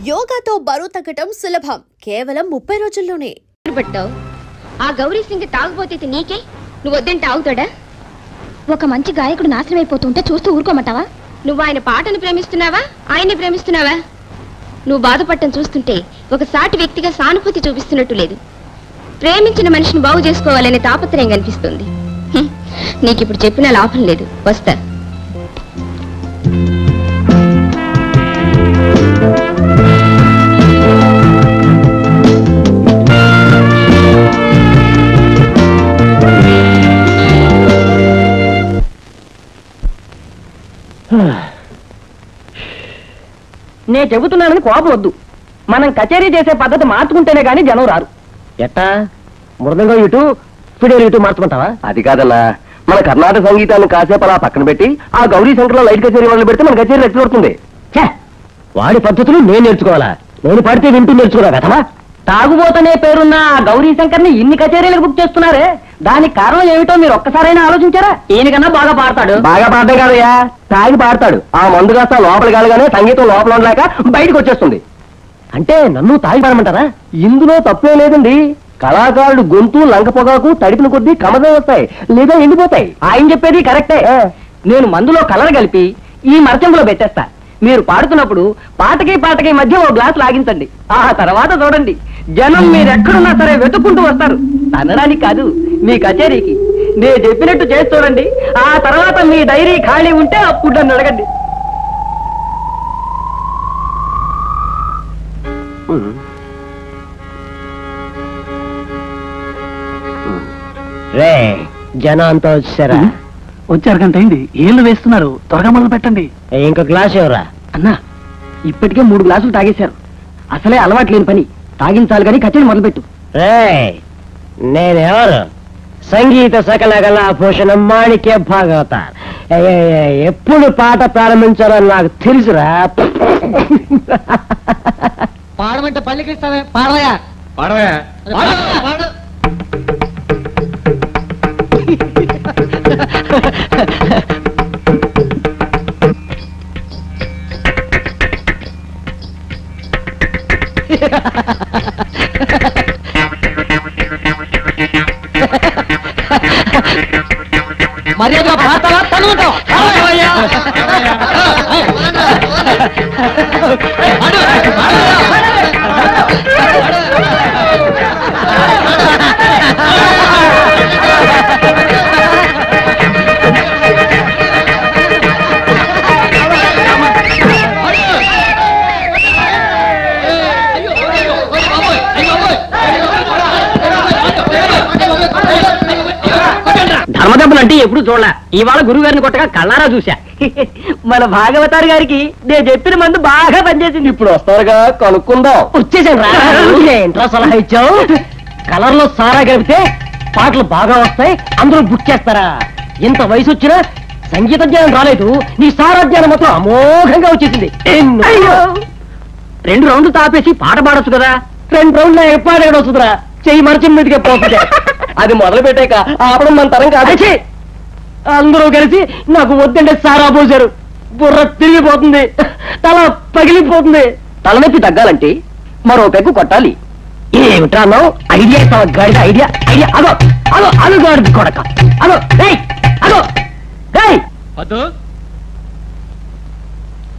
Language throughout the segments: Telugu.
యోగాతో బరువు తగ్గటం సులభం, కేవలం 30 రోజుల్లోనే. ఆ గౌరీ సింగ్ తాగుపోతే నీకే, నువ్వు వద్దంటే ఆగుతాడా? ఒక మంచి గాయకుడు నాశనం అయిపోతుంటే చూస్తూ ఊరుకోమంటావా? నువ్వు ఆయన పాటను ప్రేమిస్తున్నావా, ఆయన్ని ప్రేమిస్తున్నావా? నువ్వు బాధపడటం చూస్తుంటే ఒక సాటి వ్యక్తిగా సానుభూతి చూపిస్తున్నట్టు లేదు. ప్రేమించిన మనిషిని బాగు చేసుకోవాలనే తాపత్రయం కనిపిస్తుంది. నీకు ఇప్పుడు చెప్పినా లాభం లేదు, వస్తా. నేను చెబుతున్నానని కోపం వద్దు. మనం కచేరీ చేసే పద్ధతి మార్చుకుంటేనే గానీ జనం రారు. ఎట్టా మృదంగా ఇటు ఫిడేలు ఇటు మార్చుకుంటావా? అది కాదన్నా, మన కర్ణాటక సంగీతాన్ని కాసేపు అలా పక్కన పెట్టి ఆ గౌరీ శంకర్లో లైట్ కచేరీ వాళ్ళు పెడితే మన కచేరీ రెట్లు పడుతుంది. వాడి పద్ధతులు నేను నేర్చుకోవాలా? నేను పడితే వింటూ నేర్చుకోరా కథమా? తాగుబోతనే పేరున్న ఆ గౌరీ శంకర్ని ఇన్ని కచేరీలకు బుక్ చేస్తున్నారే, దానికి కారణం ఏమిటో మీరు ఒక్కసారైనా ఆలోచించారా? ఈయనకన్నా బాగా పాడతాడు. బాగా పాడడం కాదయ్యా, తాగి పాడతాడు. ఆ మందు కాస్త లోపల కాలుగానే సంగీతం లోపల ఉండలేక బయటకు వచ్చేస్తుంది. అంటే నన్ను తాగి పాడమంటారా? ఇందులో తప్పే లేదండి. కళాకారుడు గొంతు లంక పొగాకు తడిపిన కొద్దీ కమదం వస్తాయి, లేదా ఎండిపోతాయి. ఆయన చెప్పేది కరెక్టే. నేను మందులో కలర్ కలిపి ఈ మరచంలో పెట్టేస్తా. మీరు పాడుతున్నప్పుడు పాటకి మధ్య ఓ గ్లాస్ లాగించండి. ఆ తర్వాత చూడండి, జనం మీరెక్కడున్నా సరే వెతుక్కుంటూ వస్తారు. తనడానికి కాదు, మీ కచేరీకి. నేను చెప్పినట్టు చేసి చూడండి. ఆ తర్వాత మీ డైరీ ఖాళీ ఉంటే అప్పుడు నన్ను అడగండి. రే జనం అంతా వచ్చారా? వచ్చారు గంట అయింది. ఏళ్ళు వేస్తున్నారు, త్వరగా మొదలు పెట్టండి. ఇంకో గ్లాస్ ఎవరా? అన్నా, ఇప్పటికే 3 గ్లాసులు తాగేశారు. అసలే అలవాటు లేని పని. తాగించాలి కానీ కచేరీ మొదలుపెట్టు. నేనెవరు? సంగీత సకల కళా భూషణం మాణిక్య భాగవత. ఎప్పుడు పాట ప్రారంభించాలని నాకు తెలుసురా. పాడమంటే పల్లికిస్తావే, పాడవయా పాడవయా. మర్యాద పాడతావా? తను ధర్మదెబ్బలు అంటే ఎప్పుడు చూడలే. ఇవాళ గురువు గారిని కొట్టగా కళ్ళారా చూశా. మన భాగవతారు గారికి నేను చెప్పిన మందు బాగా పనిచేసింది. ఇప్పుడు వస్తారుగా, కనుక్కుందాం. వచ్చేసాను. ఏంట్రా సలహా ఇచ్చావు? కలర్ లో సారా కలిపితే పాటలు బాగా వస్తాయి, అందరూ బుక్ చేస్తారా? ఇంత వయసు వచ్చినా సంగీత జ్ఞానం రాలేదు, నీ సారా జ్ఞానం మాత్రం అమోఘంగా వచ్చేసింది. 2 రౌండ్లు తాపేసి పాట పాడొచ్చు కదా. 2 రౌండ్ల ఎప్పుడు వస్తుందిరా? చెయ్యి మరచం మీదకే పోతుంది. అది మొదలు పెట్టాక ఆపడం మన తరం కాదు. అందరూ కలిసి నాకు వద్దంటే సారా పోసారు. బుర్ర తిరిగిపోతుంది, తల పగిలిపోతుంది. తలనొప్పి తగ్గాలంటే మరో పెగ్గు కొట్టాలి. ఏమిట్రా అన్నావు? ఐడియా ఇస్తావా? గాడిద ఐడియా ఐడియా. అదో అదో అదో గాడిది కొడక. అదో అదో వద్దు.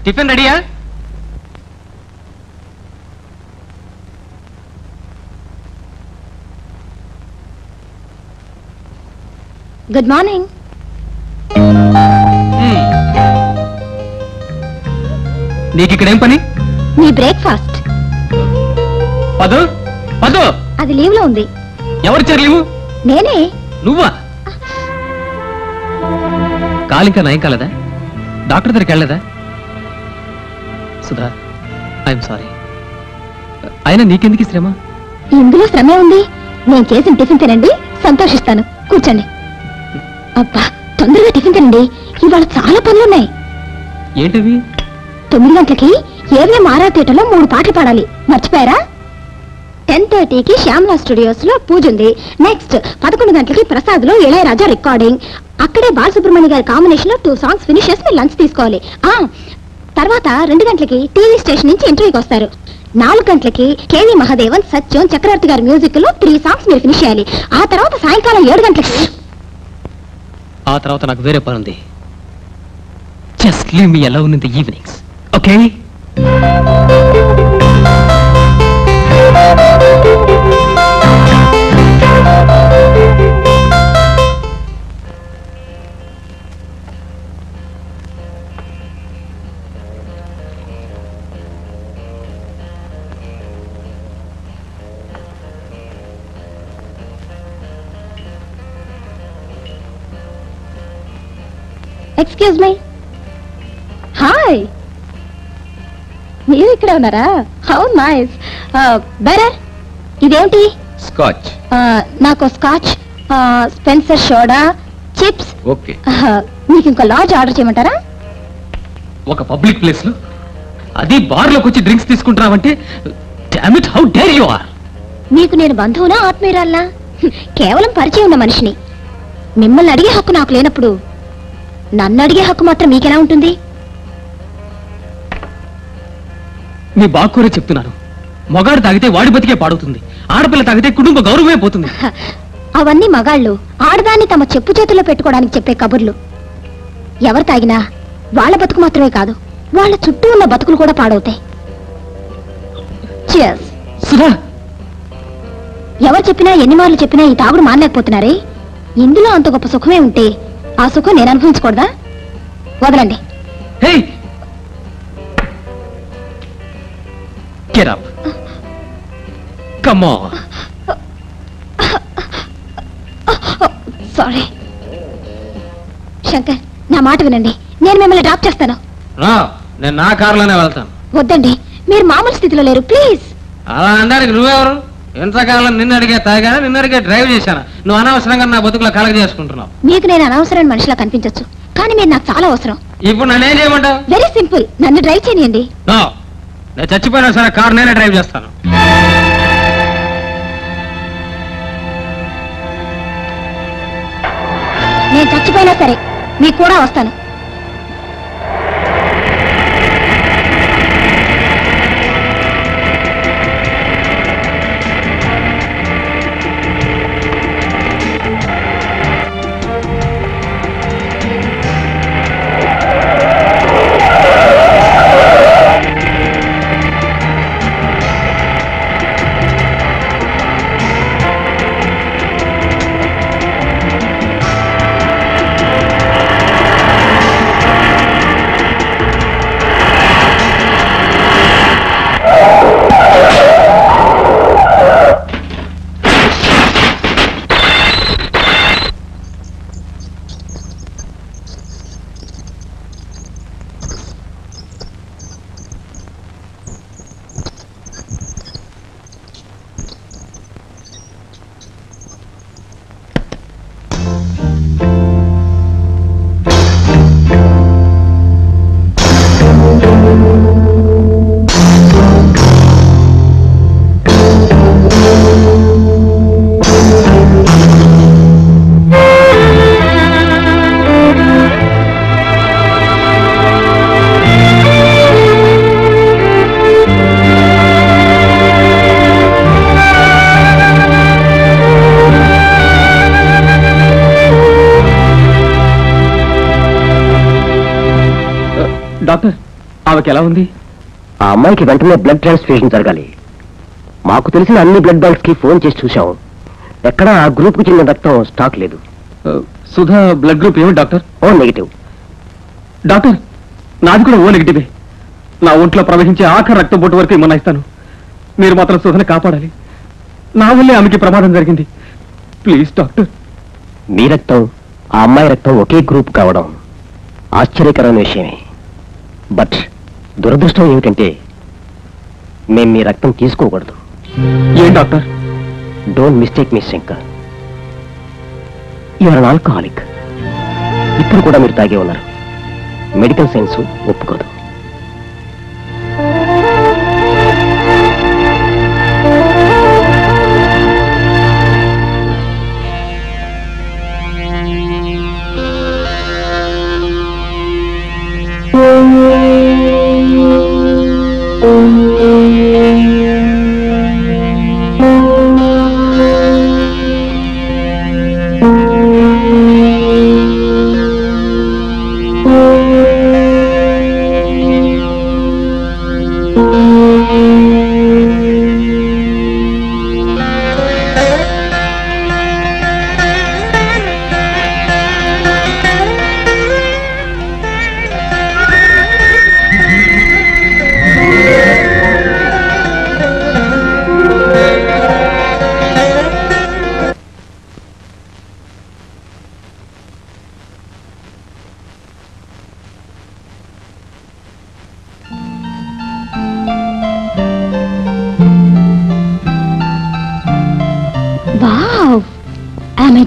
టిఫిన్ రెడీయా? Good morning. నీకు ఇక్కడేం పని? మీ బ్రేక్ఫాస్ట్. పదు పదు, అది లీవ్ లో ఉంది. ఎవరిచ్చారు లీవు? నేనే. నువ్వా? కాలు ఇంకా నయం కాలేదా? డాక్టర్ దగ్గరికి వెళ్ళలేదా? Sudha, I'm sorry. అయినా నీకెందుకు శ్రమ? ఇందులో శ్రమే ఉంది. నేను చేసిన టిఫిన్ తినండి, సంతోషిస్తాను. కూర్చోండి. అబ్బా, తొందరగా టిఫిన్ తినండి, ఇవాళ చాలా పనులున్నాయి. ఏంటవి? 9 గంటలకి ఏవే మారా థియేటర్లో 3 పాటలు పాడాలి, మర్చిపోయారా? 10:30కి శ్యామ్లా స్టూడియోస్ లో పూజ ఉంది. నెక్స్ట్ 11 గంటలకి ప్రసాద్ లో ఇళయరాజా రికార్డింగ్. అక్కడే బాలసుబ్రహ్మణ్య గారి కాంబినేషన్ లో 2 సాంగ్స్ ఫినిష్ చేసి లంచ్ తీసుకోవాలి. తర్వాత 2 గంటలకి టీవీ స్టేషన్ నుంచి ఇంటర్వ్యూకి వస్తారు. 4 గంటలకి కేవి మహాదేవన్, సత్యం, చక్రవర్తి గారి మ్యూజిక్ లో 3 సాంగ్స్ మీరు ఫినిష్ చేయాలి. ఆ తర్వాత సాయంకాలం 7 గంటలకి. ఆ తర్వాత నాకు వేరే పని ఉంది. Just leave me alone in the evenings, okay? Excuse me. Hi, మీరు ఇక్కడ ఉన్నారా? How nice. బెరర్, ఇదేంటి? స్కాచ్. నాకు scotch, Spencer soda, chips. Okay. మీకు ఇంకా లార్జ్ ఆర్డర్ చేయమంటారా? ఒక పబ్లిక్ ప్లేస్ లో, అది బార్ లోకి వచ్చి డ్రింక్స్ తీసుకుంటున్నావంటే damn it, how dare you are. మీకు నేను బంధువునా ఆత్మీయురాల్లా? కేవలం పరిచయం ఉన్న మనిషిని. మిమ్మల్ని అడిగే హక్కు నాకు లేనప్పుడు నన్ను అడిగే హక్కు మాత్రం మీకెలా ఉంటుంది? నీ బాక్కూరే చెప్తున్నాను. మగాడు తాగితే వాడి బతికే పాడుతుంది, ఆడపిల్ల తాగితే కుటుంబ గౌరవమే పోతుంది. అవన్నీ మగాళ్ళు ఆడదాన్ని తమ చెప్పు చేతుల్లో పెట్టుకోవడానికి చెప్పే కబుర్లు. ఎవరు తాగినా వాళ్ళ బతుకు మాత్రమే కాదు, వాళ్ళ చుట్టూ ఉన్న బతుకులు కూడా పాడవుతాయి. Cheers. సుధా, ఎవరు చెప్పినా ఎన్ని మార్లు చెప్పినా ఈ తాగుడు మానలేకపోతున్నారే. ఇందులో అంత గొప్ప సుఖమే ఉంటే ఆ సుఖం నేను అనుభవించకూడదా? వదలండి. హే, get up, come on. Sorry Shankar, నా మాట వినండి. నేను మిమ్మల్ని డ్రాప్ చేస్తాను. నేను నా కారులోనే వెళ్తాను. వద్దండి, మీరు మామూలు స్థితిలో లేరు, ప్లీజ్. అలా అనడానికి నువ్వెవరు? ఎంతకాలం నిన్ను అడిగే తాగాను, నిన్ను అడిగే డ్రైవ్ చేశాను. నువ్వు అనవసరంగా నా బతుకులో కలగ చేసుకుంటున్నావు. మీకు నేను అనవసరమైన మనిషిలా కనిపించొచ్చు, కానీ మీరు నాకు చాలా అవసరం. ఇప్పుడు నన్ను ఏం చేయమంటావు? వెరీ సింపుల్, నన్ను డ్రైవ్ చేయనియండి. నేను చచ్చిపోయినా సరే కారు నేనే డ్రైవ్ చేస్తాను. నేను చచ్చిపోయినా సరే మీకు కూడా వస్తాను. డాక్టర్, ఆమెకి ఎలా ఉంది? ఆ అమ్మాయికి వెంటనే బ్లడ్ ట్రాన్స్ఫ్యూషన్ జరగాలి. మాకు తెలిసిన అన్ని బ్లడ్ బ్యాంక్స్ కి ఫోన్ చేసి చూశాం, ఎక్కడ ఆ గ్రూప్ కు చెందిన రక్తం స్టాక్ లేదు. సుధా బ్లడ్ గ్రూప్ ఏమి డాక్టర్? O negative. డాక్టర్, నాది కూడా ఓ నెగిటివే. నా ఒంట్లో ప్రవహించే ఆఖరి రక్తం బొట్టు వరకు ఏమన్నా ఇస్తాను. మీరు మాత్రం సుధని కాపాడాలి. నా వల్లే ఆమెకి ప్రమాదం జరిగింది. Please doctor. మీ రక్తం ఆ అమ్మాయి రక్తం ఒకే గ్రూప్ కావడం ఆశ్చర్యకరమైన విషయమే. బట్ దురదృష్టం ఏమిటంటే మేము మీ రక్తం తీసుకోకూడదు. ఏం doctor? Don't mistake me Shankar, you are an alcoholic. ఇప్పుడు కూడా మీరు తాగే ఉన్నారు. మెడికల్ సైన్స్ ఒప్పుకోదు.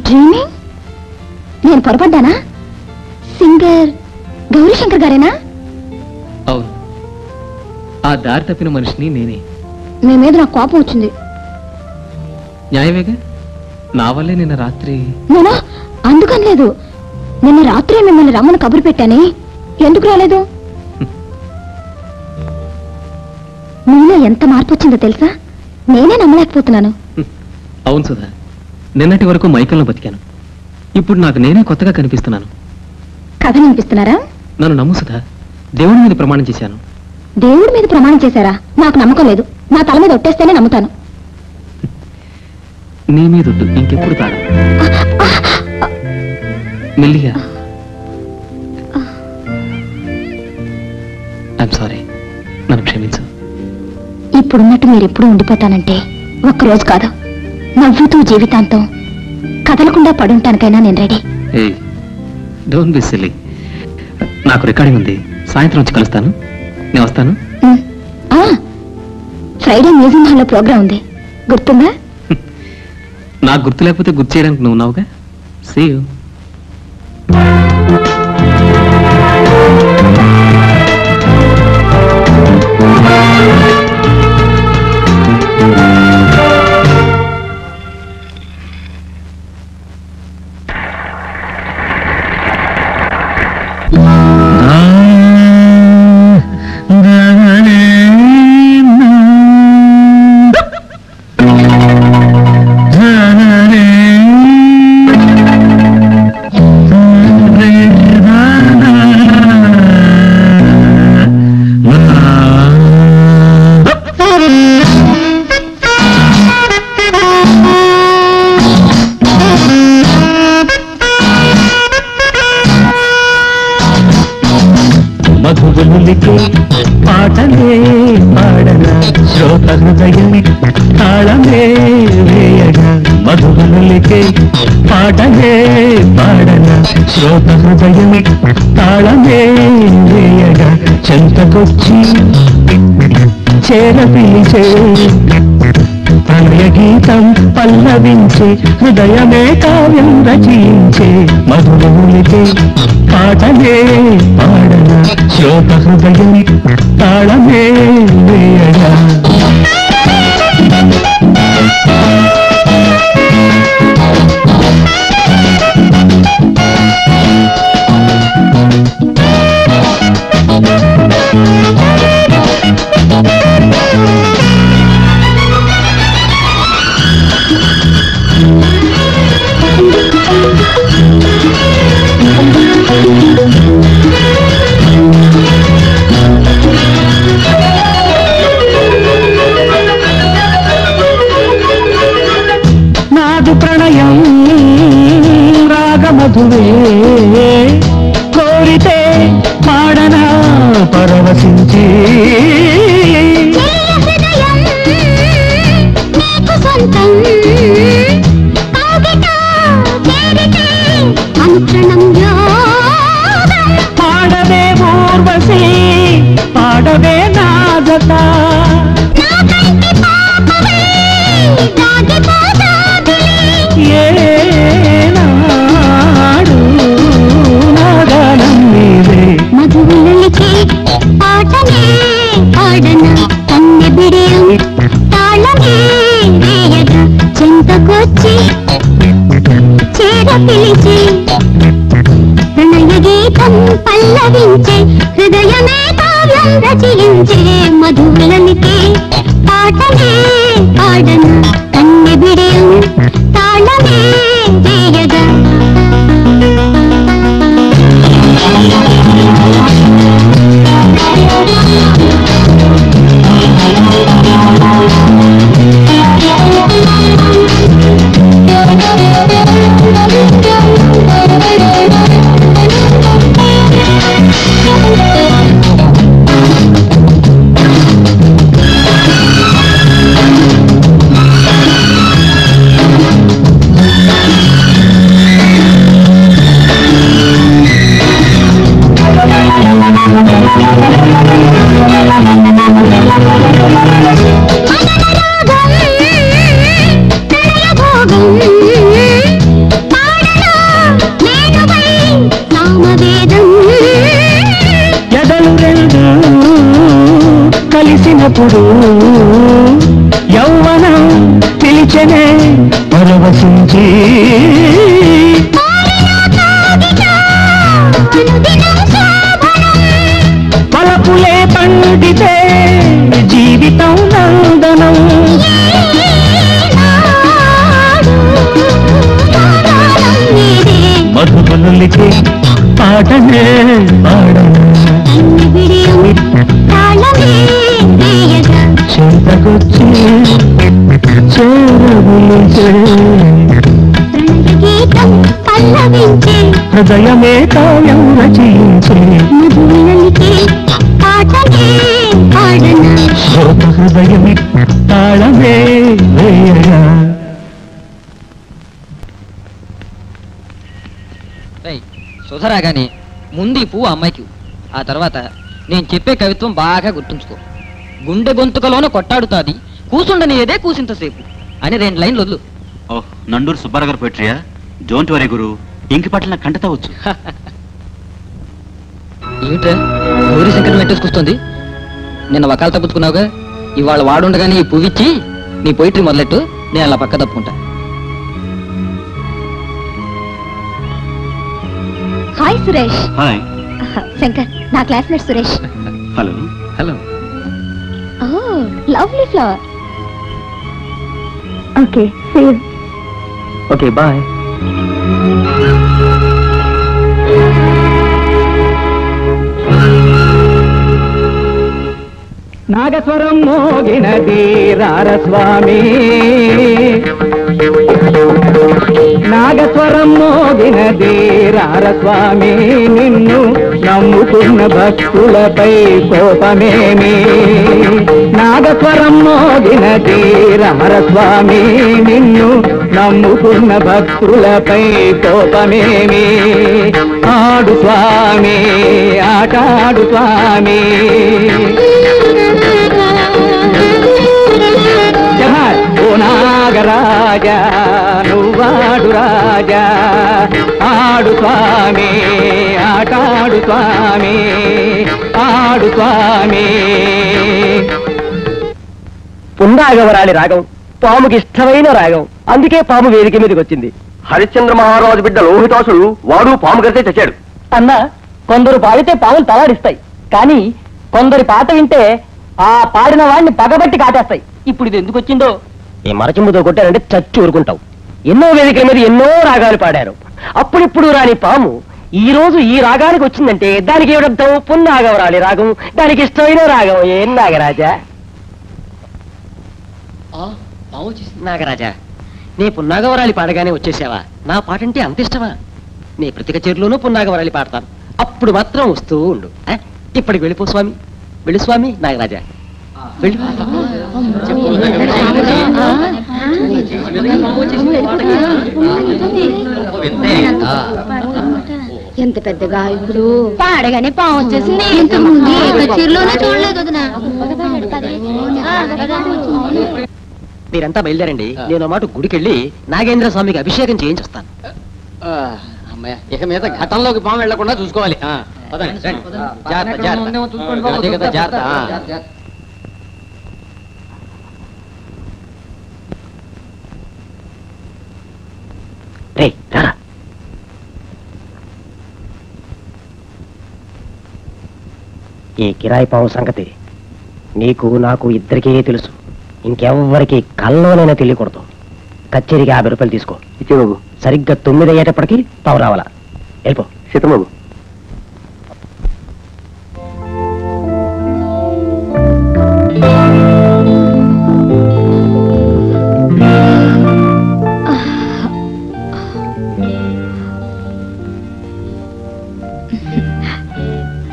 డ్రీమింగ్? నేను పొరపడ్డానా? సింగర్ గౌరీశంకర్ గారేనా? అవును, ఆ దారి తప్పిన మనిషిని నేనే. మీ మీద నాకు కోపం వచ్చింది. న్యాయమేగా, నా వల్లే నిన్న రాత్రి. నేను అందుకనలేదు. నిన్న రాత్రి మిమ్మల్ని రమ్మని కబురు పెట్టానే, ఎందుకు రాలేదు? మీలో ఎంత మార్పు వచ్చిందో తెలుసా? నేనే నమ్మలేకపోతున్నాను. అవును సుధా, నిన్నటి వరకు మైకంలో బతికాను. ఇప్పుడు నాకు నేనే కొత్తగా కనిపిస్తున్నాను. కథ వినిపిస్తున్నారా? నన్ను నమ్ము సుధా, దేవుడి మీద ప్రమాణం చేశాను. దేవుడి మీద ప్రమాణం చేశారా? నాకు నమ్మకం లేదు. నా తల మీద ఒట్టేస్తేనే నమ్ముతాను. నీ మీదొద్దు, ఇంకెప్పుడు తాగ. మెల్లిగా. ఐఎమ్ సారీ, నన్ను క్షమించు. ఇప్పుడున్నట్టు మీరు ఎప్పుడు ఉండిపోతానంటే ఒక్కరోజు కాదు, నవ్వుతూ జీవితాంతం కదలకుండా పడుంటానికైనా నేను రెడీ. ఏయ్, డోంట్ బి సిల్లీ. నాకు రికార్డింగ్ ఉంది, సాయంత్రం వచ్చి కలుస్తాను. నేను వస్తాను. ఫ్రైడే మ్యూజియం హాల్లో ప్రోగ్రాం ఉంది, గుర్తుందా? నాకు గుర్తు లేకపోతే గుర్తు చేయడానికి నువ్వు ఉన్నావుగా. See you. మధువులికి పాటలే పాడన శ్రోత హృదయమి తాళమే వేయగా. మధువులికి పాటలే పాడన శ్రోత హృదయమి తాళమే వేయగా. చెంతకొచ్చి చేర పిలిచే ప్రణయ గీతం పల్లవించే హృదయమే కావ్యం రచించే. మధువులికి పాటలే పాడన శ్రోత హృదయం తాళమే వేయగా. నాదు ప్రణయం రాగమధువే కోరితే పాడనా పరవశించి. పాడవే ఊర్వశి పాడవే నాదత. ఏనాడు నాదనం నీవే. మధువులికి పాటలే పాడన కన్నె బిడియం తాళమే వేయగా. చెంతకొచ్చి చేర పిలిచి ప్రణయ గీతం పల్లవించే హృదయమే కావ్యం రచించే. మధువులికి పాటలే పాడన కన్నె బిడియం తాళమే వేయగా. ఎప్పుడు యౌవనం పిలిచనే పరవశించి పలపులే పండితే జీవితం నందనం మధుబనులకి పాటనే పాడను చింతకొచ్చి చేరవులిచే హృదయమే కావ్యం రచించే శోక హృదయమే తాళమే వేయగా సుధరాగాని ముందు ఈ పువ్వు అమ్మాయికి ఆ తర్వాత నేను చెప్పే కవిత్వం బాగా గుర్తుంచుకో. గుండె గొంతుకలోన కొట్టాడుతాది కూసుండని ఏదే కూసింతసేపు అని 2 లైన్లు వదులు. ఓహ్, నండూరు సుబ్బారావు గారు పోయిట్రియా? డోంట్ వరీ గురు, ఇంకి పట్ల కంటతావచ్చు. ఏమిట్రా గౌరీ శంకర్ వెంటేసుకొస్తుంది? నిన్న వకాలు తప్పుకున్నావుగా, ఇవాళ వాడుండగానే ఈ పువ్విచ్చి నీ పోయిట్రీ మొదలెట్టు, నేను అలా పక్క తప్పుకుంటా. హాయ్ సురేష్. హాయ్. శంకర్, నా classmate Suresh. Hello. Hello. Lovely flower. Okay, okay, bye. నాగస్వరం మోగినది రారస్వామి, నాగస్వరం మోగినది రారస్వామి, నిన్ను నమ్ముకున్న భక్తులపై కోపమేమి. నాగస్వరం మోగినది రారస్వామి, నిన్ను నమ్ముకున్న భక్తులపై కోపమేమి. ఆడు స్వామి, ఆటాడు స్వామి. ఓ నాగరాజా నువ్వాడు రాజా, ఆడు స్వామి, ఆటాడు స్వామి, ఆడు స్వామి. పుండాగవరాలి రాగం పాముకి ఇష్టమైన రాగం, అందుకే పాము వేదిక మీదకి వచ్చింది. హరిశ్చంద్ర మహారాజు బిడ్డ లోహితాసుడు వాడు పాము కడితే చచ్చాడు. అన్న, కొందరు పాడితే పాములు తలాడిస్తాయి, కానీ కొందరి పాట వింటే ఆ పాడిన వాడిని పగబట్టి కాటేస్తాయి. ఇప్పుడు ఇది ఎందుకు వచ్చిందో? ఈ మరచిముతో కొట్టారంటే చచ్చి ఊరుకుంటావు. ఎన్నో వేదికల మీద ఎన్నో రాగాలు పాడారు, అప్పుడిప్పుడు రాని పాము ఈ రోజు ఈ రాగానికి వచ్చిందంటే దానికి ఏమిటంటావు? పున్నాగవరాలి రాగం, దానికి ఇష్టమైన రాగం. ఏం నాగరాజా? నాగరాజా, నీ పున్నాగవరాలి పాడగానే వచ్చేసావా? నా పాటంటే అంత ఇష్టమా? నీ ప్రతి కచేరీలోనూ పున్నాగవరాలి పాడతాను, అప్పుడు మాత్రం వస్తూ ఉండు. ఇప్పటికి వెళ్ళిపో స్వామి, వెళ్ళి స్వామి. నాగరాజా వెళ్ళి. ఎంత పెద్ద గాయకుడు, పాడగానే పాము వచ్చేసింది. చీరలోనే చూడలేదు. మీరంతా బయలుదేరండి, నేను మాట గుడికెళ్ళి నాగేంద్ర స్వామికి అభిషేకం చేయించొస్తాను. అమ్మాయ, ఇక మీద ఘటంలోకి పాము వెళ్లకుండా చూసుకోవాలి. ఈ కిరాయి పాము సంగతి నీకు నాకు ఇద్దరికీ తెలుసు, ఇంకెవ్వరికి కల్లోనైనా తెలియకూడదు. కచేరీకి 50 రూపాయలు తీసుకో. ఇచ్చేబాబు. సరిగ్గా 9 అయ్యేటప్పటికి పావు రావాలా. వెళ్ళిపో. సీతబాబు.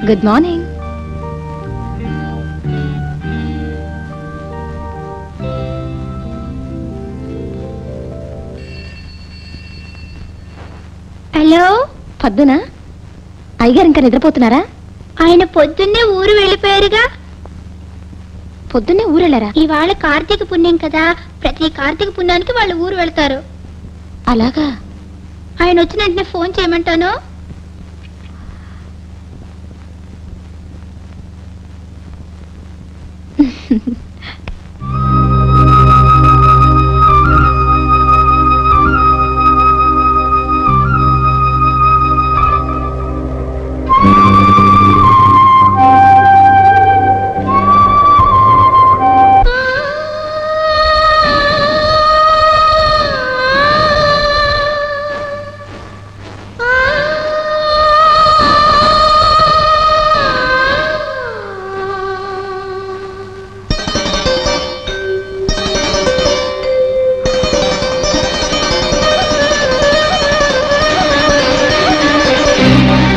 Good morning. హలో, పొద్దున అయ్యగారు ఇంకా నిద్రపోతున్నారా? ఆయన పొద్దున్నే ఊరు వెళ్ళిపోయారుగా. పొద్దున్నే ఊరు వెళ్ళారా? ఇవాళ కార్తీక పుణ్యం కదా, ప్రతి కార్తీక పుణ్యానికి వాళ్ళు ఊరు వెళ్తారు. అలాగా? ఆయన వచ్చిన వెంటనే ఫోన్ చేయమంటాను.